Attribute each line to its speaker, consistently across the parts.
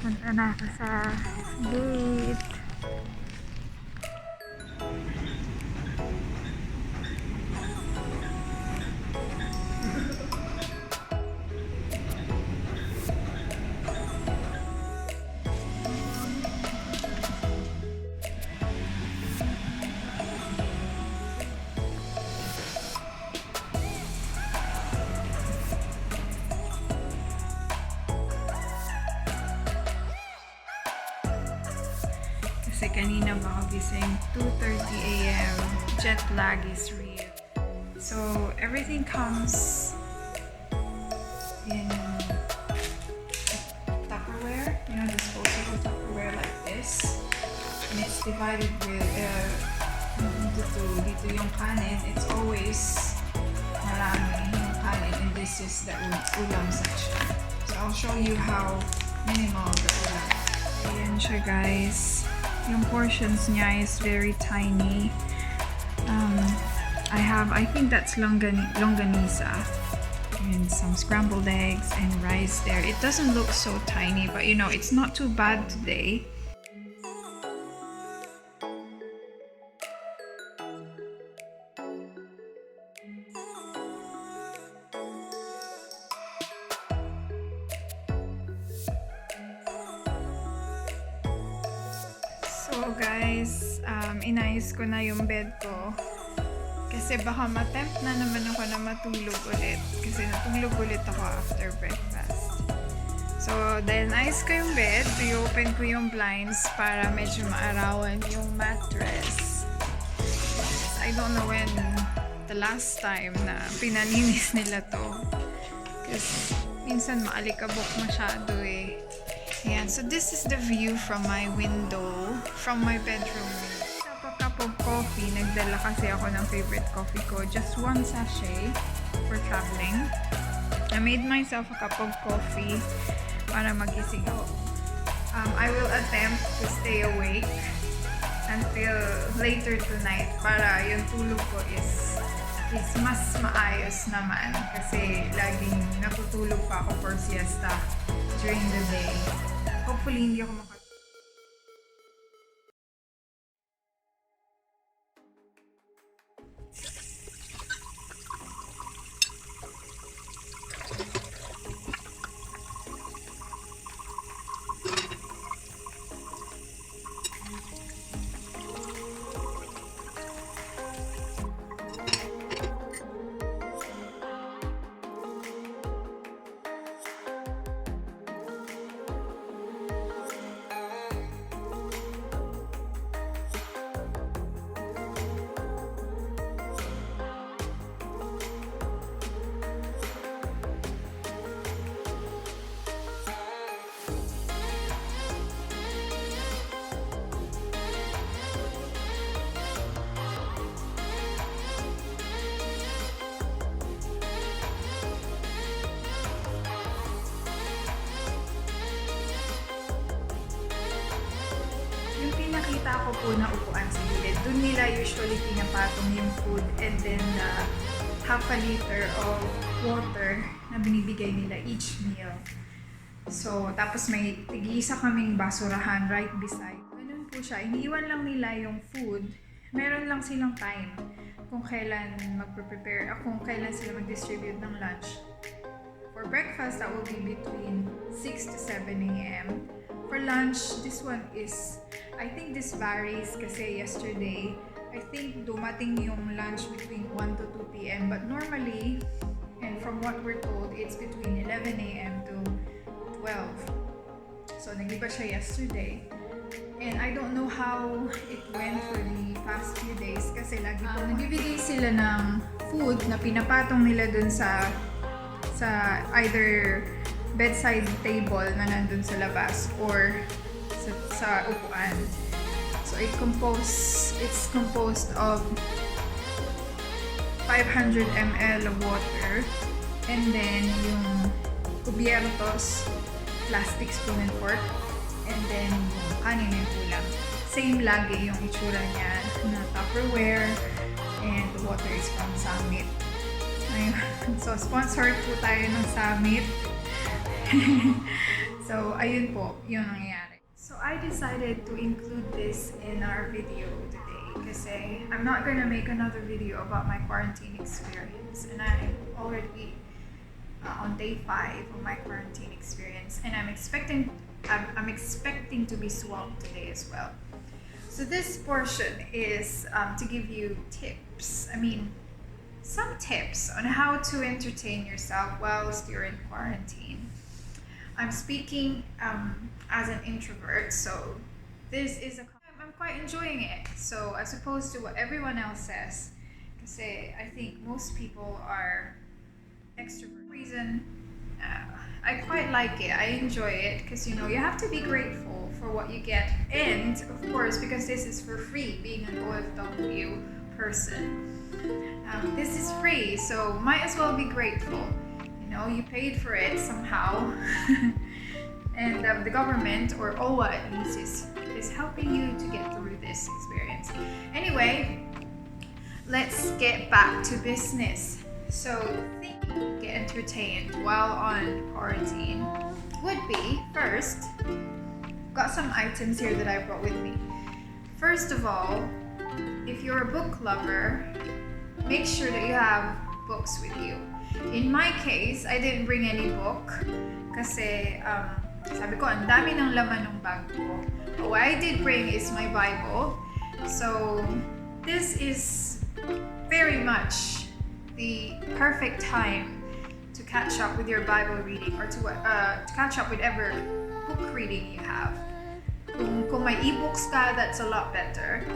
Speaker 1: Punta na ako sa gate. Kasi kanina ba ako gising 2:30 a.m. Jet lag is real. So everything comes in Tupperware, disposable Tupperware like this. And it's divided with dito yung kanin. It's always marami yung kanin, and this is the ulam section. So I'll show you how minimal the ulam. Ayan siya, guys. Yung portions niya is very tiny. I think that's longanisa. And some scrambled eggs and rice there. It doesn't look so tiny, but it's not too bad today. So guys, inayos ko na yung bed ko. Kasi baka ma-tempt na naman ako na matulog ulit. Kasi natulog ulit ako after breakfast. So, dahil naayos ko yung bed, i-open ko yung blinds para medyo maarawan yung mattress. I don't know when the last time na pinalinis nila to. Kasi minsan maalikabok masyado eh. Ayan, so this is the view from my window, from my bedroom. A cup of coffee. Nagdala kasi ako ng favorite coffee ko. Just one sachet for traveling. I made myself a cup of coffee para magising ako. I will attempt to stay awake until later tonight para yung tulog ko is mas maayos naman. Kasi laging natutulog pa ako for siesta during the day. Hopefully, hindi ako nakita ko po na upuan sa gilid. Doon nila usually pinapatong yung food and then half a liter of water na binibigay nila each meal. So, tapos may tig-isa kaming basurahan right beside. Ganun po siya. Iniiwan lang nila yung food. Meron lang silang time kung kailan magpe-prepare, kung kailan sila mag-distribute ng lunch. For breakfast, that will be between 6 to 7 a.m. For lunch, this one is, I think this varies kasi yesterday, I think dumating yung lunch between 1 to 2 p.m. But normally, and from what we're told, it's between 11 a.m. to 12. So, nag-iba siya yesterday. And I don't know how it went for the past few days kasi lagi po nagbibigay sila ng food na pinapatong nila dun sa either bedside table na nandun sa labas or sa upuan. So it's composed of 500 ml of water and then yung kubiertos, plastic spoon and fork, and then yung kanin and ulam. Same lagi yung itsura niya na Tupperware, and the water is from Summit. Ayun. So, sponsored po tayo ng Summit. So, So, ayun po, yung nangyayari. So, I decided to include this in our video today kasi I'm not gonna make another video about my quarantine experience, and I'm already on day 5 of my quarantine experience, and I'm expecting to be swamped today as well. So this portion is to give you tips. Some tips on how to entertain yourself whilst you're in quarantine. I'm speaking as an introvert, so I'm quite enjoying it. So as opposed to what everyone else says, because I think most people are extrovert. Reason I quite like it. I enjoy it because you have to be grateful for what you get, and of course because this is for free. Being an OFW person, this is free, so might as well be grateful. You paid for it somehow, and the government, or OWA at least, is helping you to get through this experience. Anyway, let's get back to business. So the thing to get entertained while on quarantine would be, first, got some items here that I brought with me. First of all, if you're a book lover, make sure that you have books with you. In my case, I didn't bring any book kasi sabi ko, ang dami ng laman ng bag ko. But what I did bring is my Bible. So this is very much the perfect time to catch up with your Bible reading, or to catch up with whatever book reading you have. Kung may ebooks ka, that's a lot better.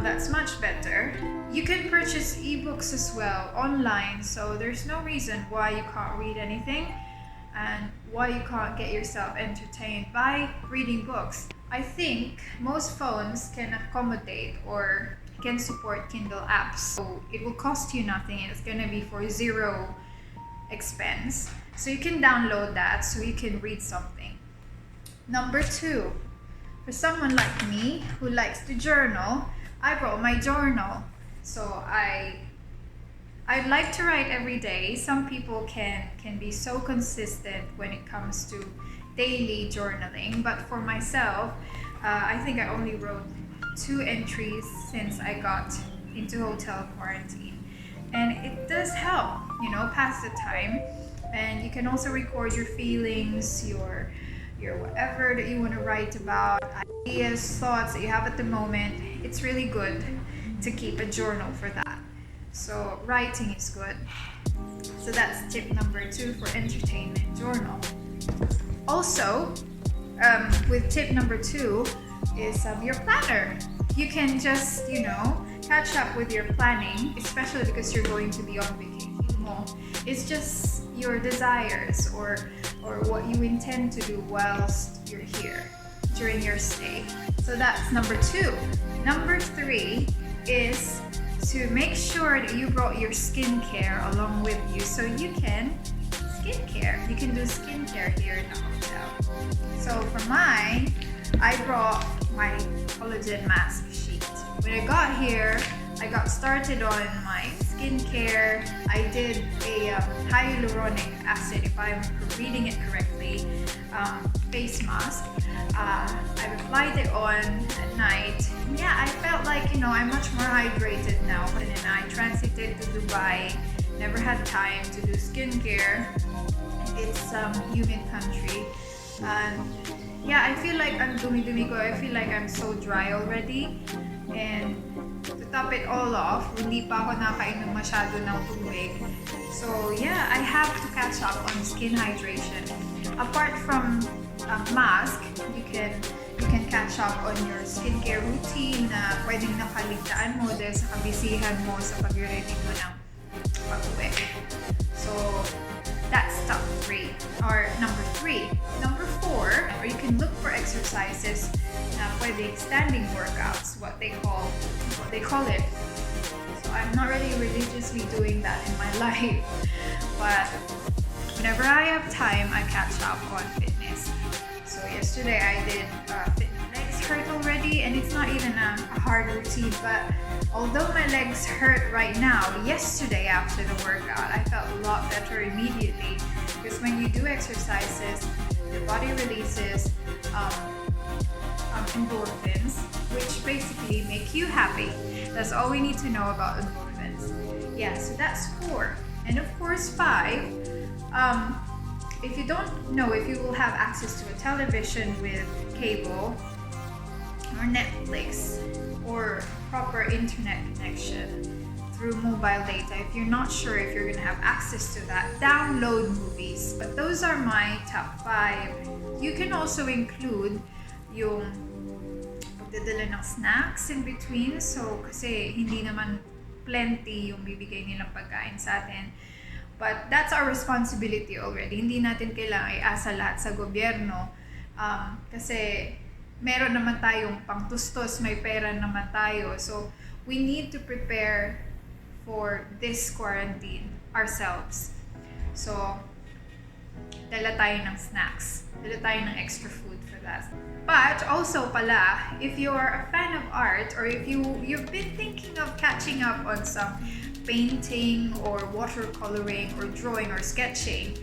Speaker 1: That's much better. You can purchase ebooks as well online, so there's no reason why you can't read anything and why you can't get yourself entertained by reading books. I think most phones can accommodate or can support Kindle apps, so it will cost you nothing. It's gonna be for zero expense, so you can download that so you can read something. Number 2, for someone like me who likes to journal, I brought my journal. So I'd like to write every day. Some people can be so consistent when it comes to daily journaling, but for myself, I think I only wrote 2 entries since I got into hotel quarantine, and it does help, pass the time. And you can also record your feelings, your whatever that you want to write about, ideas, thoughts that you have at the moment. It's really good to keep a journal for that. So writing is good. So that's tip number 2 for entertainment journal. Also, with tip number 2 is your planner. You can just, catch up with your planning, especially because you're going to be on vacation. It's just your desires or what you intend to do whilst you're here during your stay. So that's number 2. Number 3 is to make sure that you brought your skincare along with you, so you can do skincare here in the hotel. So for mine, I brought my collagen mask sheet. When I got here, I got started on my skincare. I did a hyaluronic acid, if I'm reading it correctly, face mask. I applied it on at night. Yeah, I felt like, I'm much more hydrated now. And then I transited to Dubai. Never had time to do skincare. It's humid country. And yeah, I feel like ang dumi-dumi ko. I feel like I'm so dry already. And to top it all off, hindi pa ako nakainom masyado ng tubig. So yeah, I have to catch up on skin hydration. Apart from mask, you can catch up on your skincare routine na pwedeng nakaligtaan mo dahil sa kabisihan mo sa pag-ready mo ng pag-uwi. So that's top 3 or number 3. Number 4, or you can look for exercises na pwedeng standing workouts, what they call it. So I'm not really religiously doing that in my life, but whenever I have time, I catch up on fitness. So yesterday I did legs hurt already, and it's not even a hard routine, but although my legs hurt right now, yesterday after the workout I felt a lot better immediately, because when you do exercises, Your body releases endorphins, which basically make you happy. That's all we need to know about endorphins. Yeah, so that's 4. And of course 5, if you don't know if you will have access to a television with cable or Netflix or proper internet connection through mobile data, if you're not sure if you're gonna have access to that, download movies. But those are my top 5. You can also include yung pagdadala ng snacks in between. So, kasi hindi naman plenty yung bibigay nilang pagkain sa atin. But that's our responsibility already. Hindi natin kailangan iasa lahat sa gobyerno. Kasi meron naman tayong pangtustos, may pera naman tayo. So, we need to prepare for this quarantine ourselves. So, dala tayo ng snacks. Dala tayo ng extra food for that. But also pala, if you are a fan of art or if you've been thinking of catching up on some painting or watercoloring or drawing or sketching,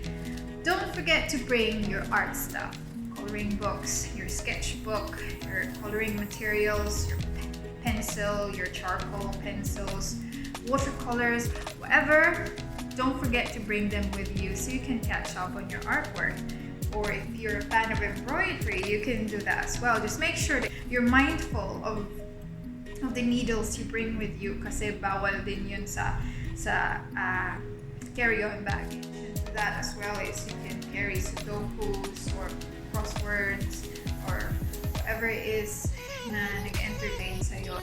Speaker 1: don't forget to bring your art stuff. Coloring books, your sketchbook, your coloring materials, your pencil, your charcoal pencils, watercolors, whatever. Don't forget to bring them with you so you can catch up on your artwork. Or if you're a fan of embroidery, you can do that as well. Just make sure that you're mindful of the needles you bring with you, kasi bawal din yun sa carry-on bag. And that as well is you can carry sudokus or crosswords or whatever it is na nag-entertain sa'yo.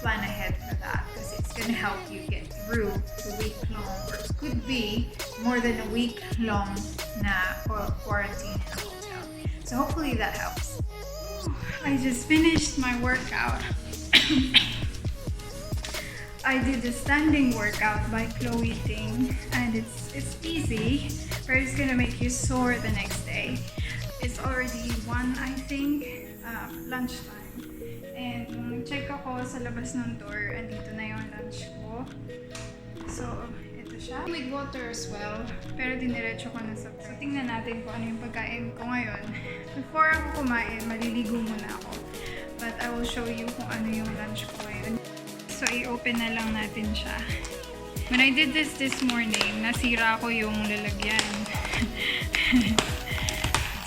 Speaker 1: Plan ahead for that because it's gonna help you get through the week-long, or it could be more than a week-long na quarantine in a hotel. So hopefully that helps. I just finished my workout. I did the standing workout by Chloe Ting, and it's easy, but it's gonna make you sore the next day. It's already 1, I think, lunchtime. And nung check ako sa labas ng door, andito na yung lunch ko. So, ito siya. With water as well, pero diniretso ko na sa So, tingnan natin kung ano yung pagkain ko ngayon. Before ako kumain, maliligo muna ako. But I will show you kung ano yung lunch ko ngayon. So, i-open na lang natin siya. When I did this morning, nasira ko yung lalagyan.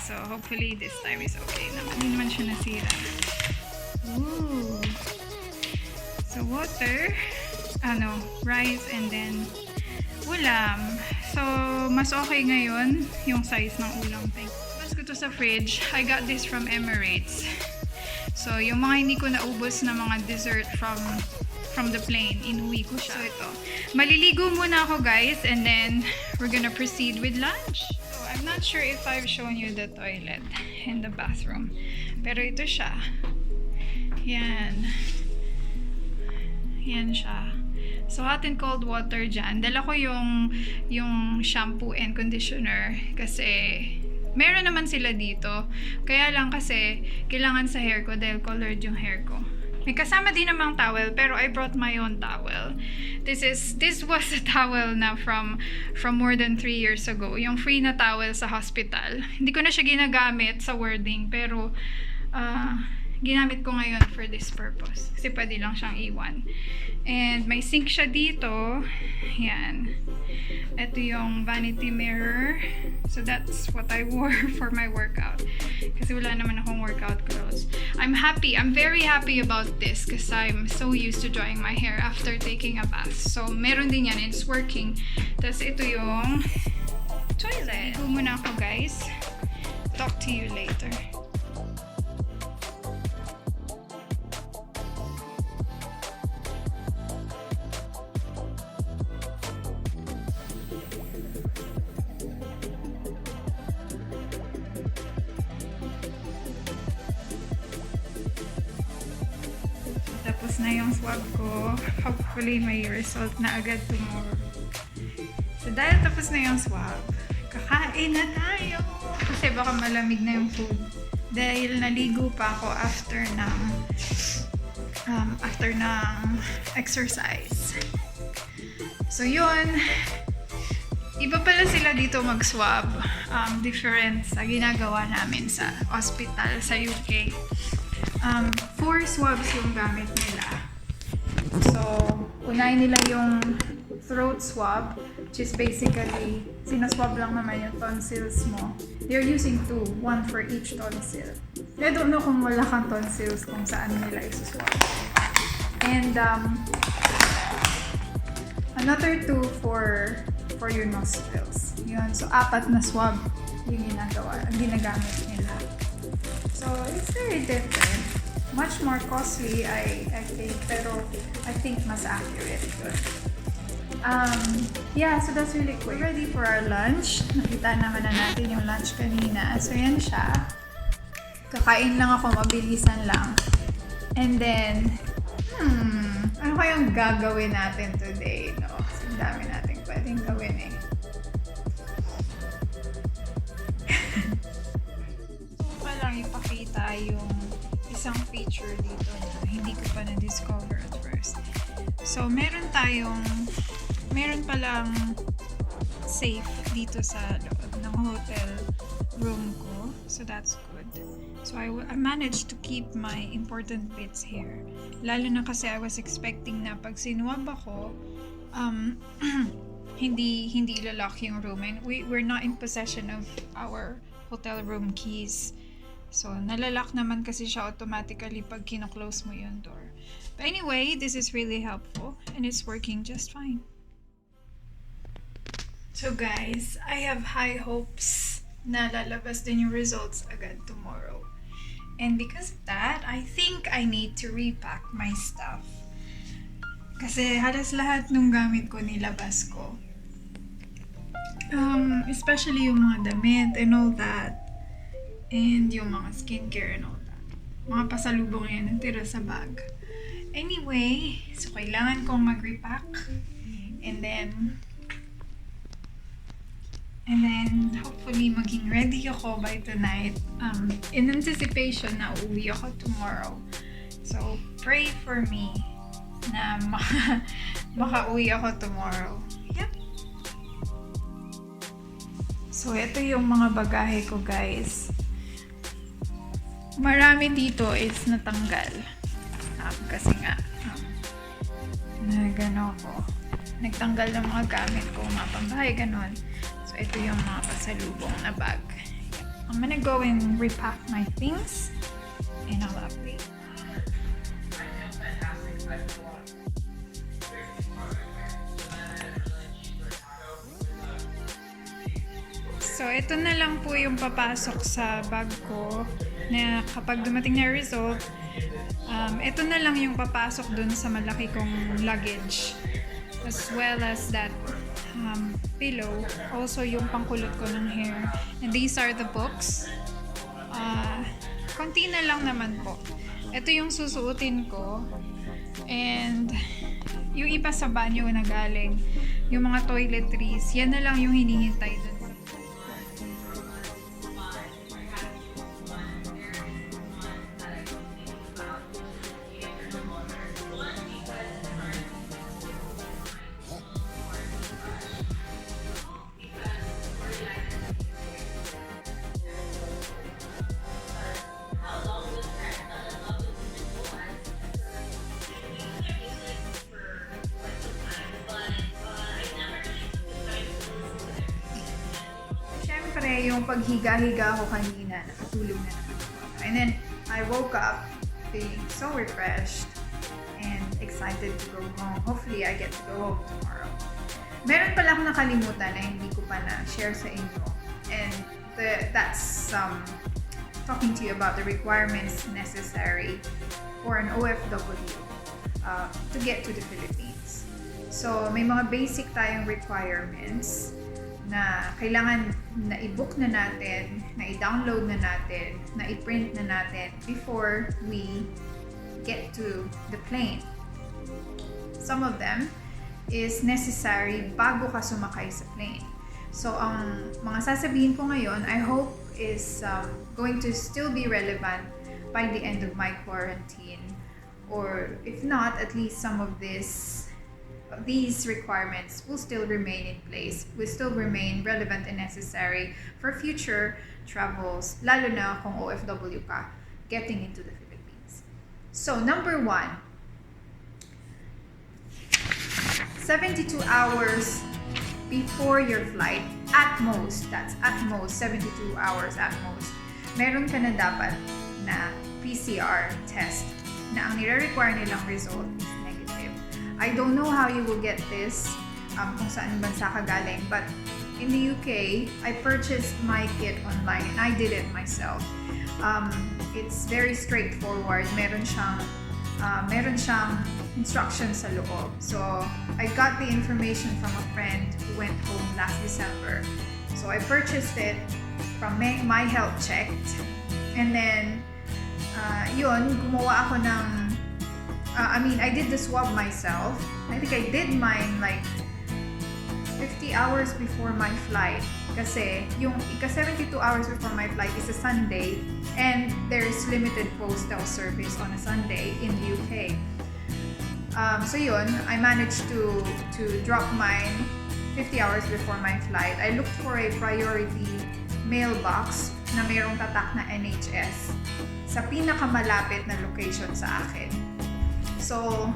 Speaker 1: So, hopefully this time is okay naman. Hindi naman siya nasira. Ooh. So, water, rice, and then ulam. So, mas okay ngayon yung size ng ulam. Tapos ko to sa fridge. I got this from Emirates. So, yung mga hindi ko naubos na mga dessert from the plane, inuwi ko siya. So, ito. Maliligo muna ako, guys, and then we're gonna proceed with lunch. So, I'm not sure if I've shown you the toilet and the bathroom. Pero ito siya. Yan. Yan siya. So, hot and cold water dyan. Dala ko yung shampoo and conditioner kasi meron naman sila dito. Kaya lang kasi kailangan sa hair ko dahil colored yung hair ko. May kasama din namang towel, pero I brought my own towel. This was a towel na from more than 3 years ago. Yung free na towel sa hospital. Hindi ko na siya ginagamit sa wording, pero ginamit ko ngayon for this purpose. Kasi pwede lang siyang iwan. And may sink siya dito. Yan. Ito yung vanity mirror. So that's what I wore for my workout. Kasi wala naman akong workout clothes. I'm happy. I'm very happy about this because I'm so used to drying my hair after taking a bath. So meron din yan. It's working. Tapos ito yung toilet. Go muna ako, guys. Talk to you later. Tapos na yung swab ko. Hopefully, may result na agad tomorrow. So, dahil tapos na yung swab, kakain na tayo! Kasi baka malamig na yung food. Dahil naligo pa ako after ng exercise. So, yun. Iba pala sila dito mag-swab. difference sa ginagawa namin sa hospital sa UK. 4 swabs yung gamit nila. So, unahin nila yung throat swab, which is basically, sinaswab lang naman yung tonsils mo. They're using 2, 1 for each tonsil. I don't know kung wala kang tonsils kung saan nila isuswab. And another 2 for your nostrils. Yun. So, 4 na swab yung ginagamit nila. So, it's very different. Much more costly, I think, pero I think mas accurate. Yeah, so that's really quick. We're ready for our lunch. Nakita naman na natin yung lunch kanina. So, yan siya. Kakain lang ako, mabilisan lang. And then, ano kayang gagawin natin today, no? Ang dami natin pwedeng gawin eh. So, lang ipakita yung isang feature dito na hindi ko pa na-discover at first. So, meron palang safe dito sa loob ng hotel room ko. So, that's good. So, I managed to keep my important bits here. Lalo na kasi I was expecting na pag sinuwab ako, hindi ilalock yung room. And we're not in possession of our hotel room keys. So, nalalak naman kasi siya automatically pag kino-close mo yung door. But anyway, this is really helpful and it's working just fine. So guys, I have high hopes na lalabas din yung results agad tomorrow. And because of that, I think I need to repack my stuff. Kasi halos lahat nung gamit ko nilabas ko. Especially yung mga damit and all that. And yung mga skincare and all that. Mga pasalubong yan ang tira sa bag. Anyway, so kailangan kong mag-repack. And then hopefully maging ready ako by tonight. In anticipation na uuwi ako tomorrow. So pray for me na makauwi ako tomorrow. Yep. So ito yung mga bagahe ko, guys. Marami dito is natanggal. Kasi nga, nagtanggal ng mga gamit ko, mga pambahay, ganon. So, ito yung mga pasalubong na bag. I'm gonna go and repack my things and I'll update. So, ito na lang po yung papasok sa bag ko na kapag dumating na result, ito na lang yung papasok dun sa malaki kong luggage. As well as that pillow. Also yung pangkulot ko ng hair. And these are the books. Konti na lang naman po. Ito yung susuotin ko. And yung iba sa banyo na galing. Yung mga toiletries. Yan na lang yung hinihintay dun. Yung paghiga-higa ko kanina, nakatulog na naman ako. And then, I woke up feeling so refreshed and excited to go home. Hopefully, I get to go home tomorrow. Meron pala akong nakalimutan na hindi ko pa na-share sa inyo. And that's talking to you about the requirements necessary for an OFW to get to the Philippines. So, may mga basic tayong requirements na kailangan na i-book na natin, na i-download na natin, na i-print na natin before we get to the plane. Some of them is necessary bago ka sumakay sa plane. So, ang mga sasabihin ko ngayon, I hope is going to still be relevant by the end of my quarantine. Or if not, at least some of this these requirements will still remain in place, will still remain relevant and necessary for future travels, lalo na kung OFW ka getting into the Philippines. So, number 1, 72 hours before your flight, at most, that's at most, 72 hours at most, meron ka na dapat na PCR test na ang nire-require nilang result is negative. I don't know how you will get this, kung saan bansa ka galing, but in the UK, I purchased my kit online and I did it myself. It's very straightforward. Meron siyang instructions sa loob. So, I got the information from a friend who went home last December. So, I purchased it from My Health Checked. And then, gumawa ako ng, I did the swab myself. I think I did mine like 50 hours before my flight. Kasi yung 72 hours before my flight is a Sunday and there's limited postal service on a Sunday in the UK. So yun, I managed to drop mine 50 hours before my flight. I looked for a priority mailbox na mayroong tatak na NHS sa pinakamalapit na location sa akin. So,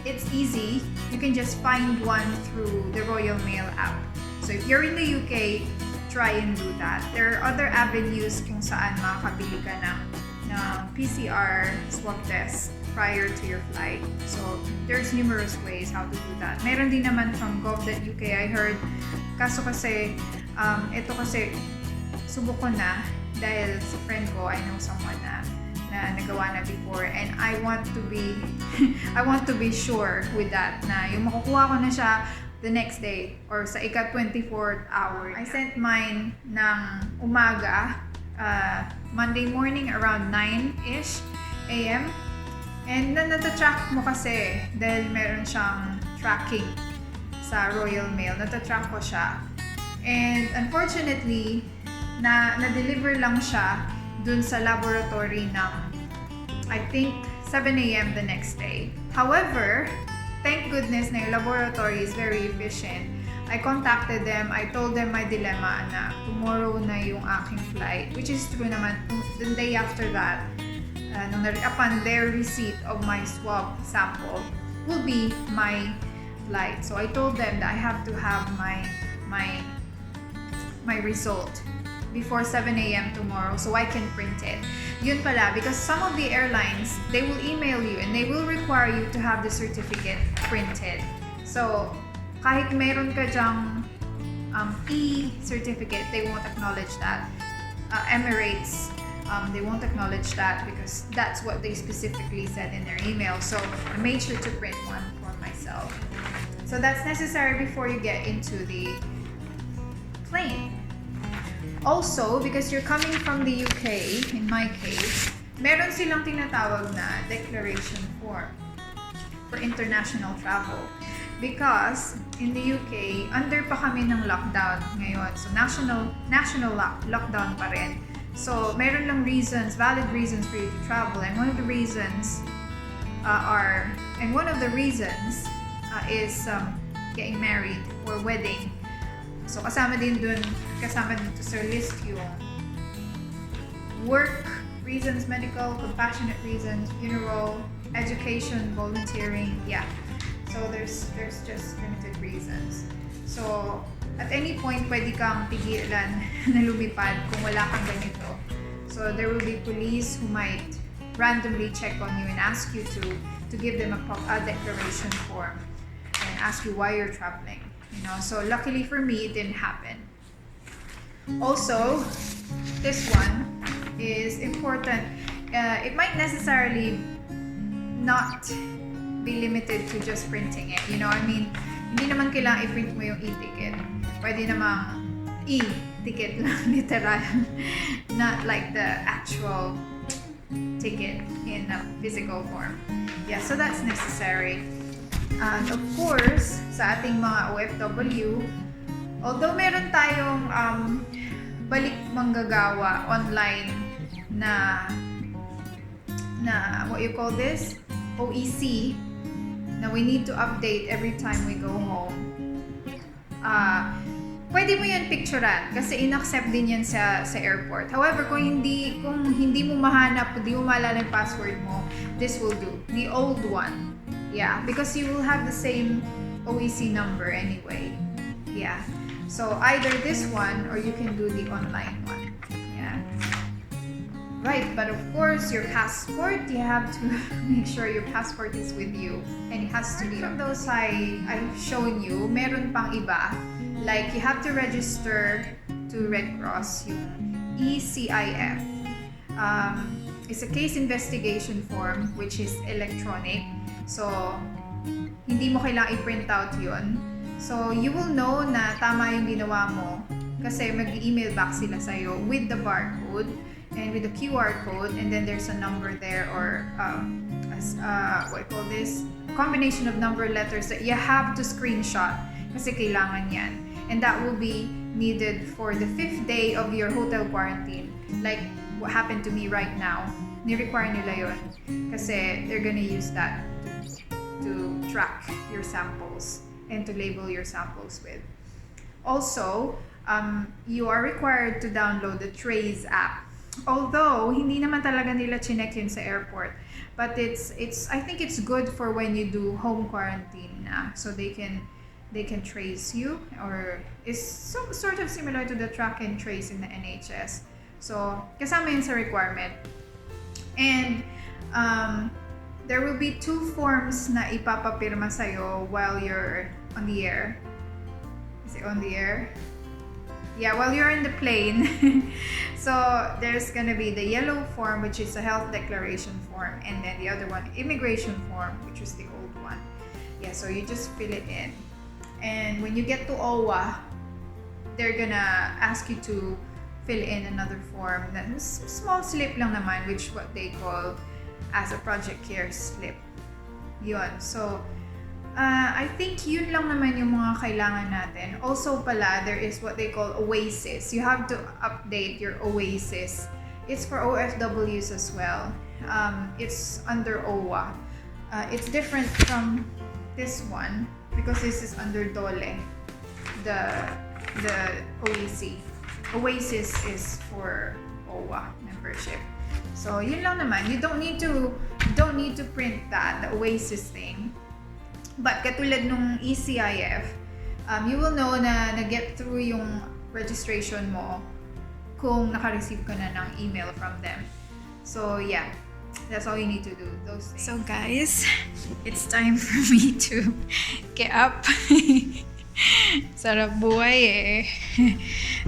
Speaker 1: it's easy. You can just find one through the Royal Mail app. So if you're in the UK, try and do that. There are other avenues kung saan makakabili ka ng PCR swab test prior to your flight. So there's numerous ways how to do that. Meron din naman from gov.uk, I heard. Kaso kasi, ito kasi subok ko na dahil sa friend ko, I know someone na nagawa na before, and I want to be sure with that na yung makukuha ko na siya the next day or sa ika-24th hour. I sent mine ng umaga, Monday morning around 9-ish a.m. And natatrack mo kasi dahil meron siyang tracking sa Royal Mail. Natatrack ko siya. And unfortunately, na-deliver lang siya dun sa laboratory ng, I think, 7 a.m. the next day. However, thank goodness na yung laboratory is very efficient. I contacted them, I told them my dilemma na tomorrow na yung aking flight, which is true naman. The day after that, upon their receipt of my swab sample, will be my flight. So I told them that I have to have my result before 7 a.m. tomorrow so I can print it. Yun pala, because some of the airlines, they will email you and they will require you to have the certificate printed. So, kahit mayroon ka dyang e-certificate, they won't acknowledge that. Emirates, they won't acknowledge that because that's what they specifically said in their email. So, I made sure to print one for myself. So, that's necessary before you get into the plane. Also, because you're coming from the UK, in my case, meron silang tinatawag na declaration form for international travel. Because in the UK, under pa kami ng lockdown ngayon. So, national lockdown pa rin. So, meron lang reasons, valid reasons for you to travel. And one of the reasons is getting married or wedding. So, kasama dito sa list yung work reasons, medical, compassionate reasons, funeral, education, volunteering, yeah. So, there's just limited reasons. So, at any point, pwede kang pigilan na lumipad kung wala kang ganito. So, there will be police who might randomly check on you and ask you to give them a declaration form and ask you why you're traveling. So luckily for me, it didn't happen. Also, this one is important. It might necessarily not be limited to just printing it. Hindi naman kailangan i-print mo yung e-ticket. Pwede namang e-ticket lang, literal. Not like the actual ticket in a physical form. Yeah, so that's necessary. And of course, sa ating mga OFW, although meron tayong balik manggagawa online na what you call this? OEC, na we need to update every time we go home, pwede mo yan picturean kasi in-accept din yan sa airport. However, kung hindi mo mahanap, hindi mo maalala yung password mo, this will do. The old one. Yeah, because you will have the same OEC number anyway. Yeah. So either this one or you can do the online one. Yeah. Right, but of course your passport, you have to make sure your passport is with you and it has to be. From those I've shown you, meron pang iba. Like you have to register to Red Cross, yung ECIF. It's a case investigation form which is electronic. So, hindi mo kailangang i-print out yun. So, you will know na tama yung ginawa mo kasi mag-email back sila sa'yo with the barcode and with the QR code, and then there's a number there or what I call this, combination of number letters that you have to screenshot kasi kailangan yan. And that will be needed for the 5th day of your hotel quarantine. Like what happened to me right now. Ni-require nila yun kasi they're gonna use that to track your samples and to label your samples with. Also, you are required to download the Trace app. Although, hindi naman talaga nila chinek yun sa airport. But I think it's good for when you do home quarantine na. So they can trace you, or is sort of similar to the track and trace in the NHS. So, kasama yun sa requirement. And, there will be 2 forms na ipapapirma sa'yo while you're on the air. Is it on the air? Yeah, while you're in the plane. So, there's gonna be the yellow form, which is a health declaration form, and then the other one, immigration form, which was the old one. Yeah, so you just fill it in. And when you get to OWA, they're gonna ask you to fill in another form. That's small slip lang naman, which what they call as a project care slip. Yun. So, I think yun lang naman yung mga kailangan natin. Also pala, there is what they call OASIS. You have to update your OASIS. It's for OFWs as well. It's under OWA. It's different from this one because this is under DOLE, the OEC. OASIS is for OWA membership. So yun lang naman. You don't need to print that, the OASIS thing. But katulad nung ECIF, you will know na nag-get through yung registration mo kung naka-receive ka na ng email from them. So yeah, that's all you need to do, those things. So guys, it's time for me to get up. Sarap buhay eh.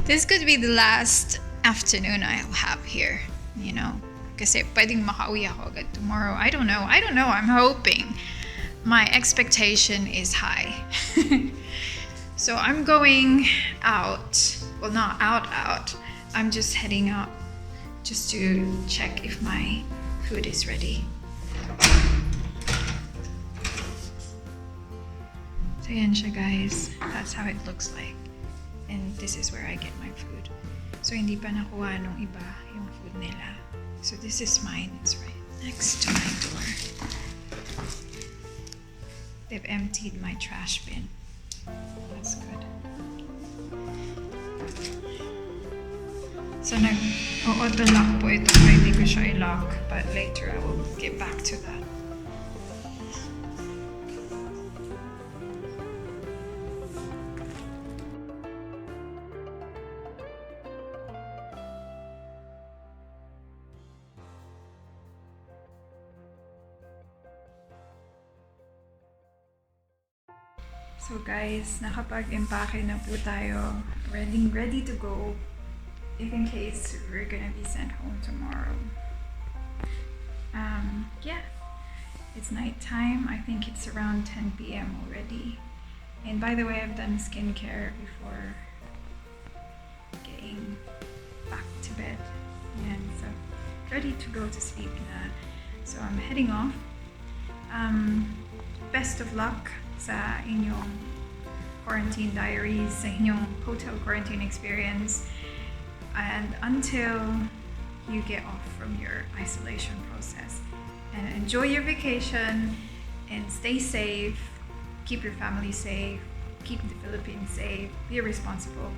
Speaker 1: This could be the last afternoon I'll have here, you know. Kasi pwedeng makauwi ako agad tomorrow. I don't know. I'm hoping. My expectation is high. So I'm going out. Well, not out. I'm just heading out just to check if my food is ready. So yan siya guys. That's how it looks like. And this is where I get my food. So hindi pa nakuha nung iba yung food nila. So this is mine. It's right next to my door. They've emptied my trash bin. That's good. So nag-o-auto lock po ito. Hindi ko siya i-lock. But later I will get back to that. So guys, nakapag-empake na po tayo. Ready to go if in case we're gonna be sent home tomorrow. Yeah, it's nighttime. I think it's around 10 p.m. already. And by the way, I've done skincare before getting back to bed. And so, ready to go to sleep na. So I'm heading off. Best of luck sa inyong quarantine diaries, sa inyong hotel quarantine experience, and until you get off from your isolation process. And enjoy your vacation, And stay safe. Keep your family safe. Keep the Philippines safe. Be responsible.